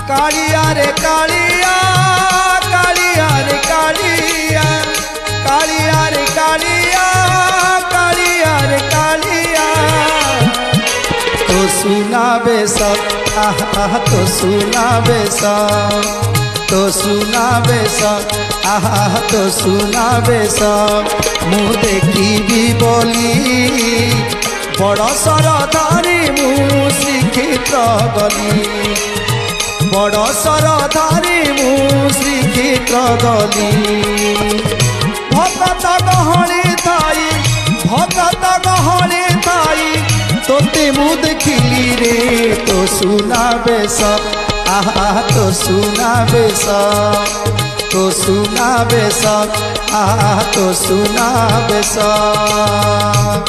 कालिया रे कालिया कालिया रे कालिया कालिया रे कालिया कालिया रे कालिया तो सुनावे सब आहा तो सुनावे सब तो सुनावे सब आहा तो सुनावे सब मु देखी बोली बड़ सरदारी मु श्रीक्षेत्र गली बड़ सरदारी मु श्रीक्षेत्र गली भगत गहली थाई भगत गहली थाई तोते मु देखिली रे तो सुनावे सब आहा तो सुनावे सब तो सुनावे सब आहा तो सुनावे सब।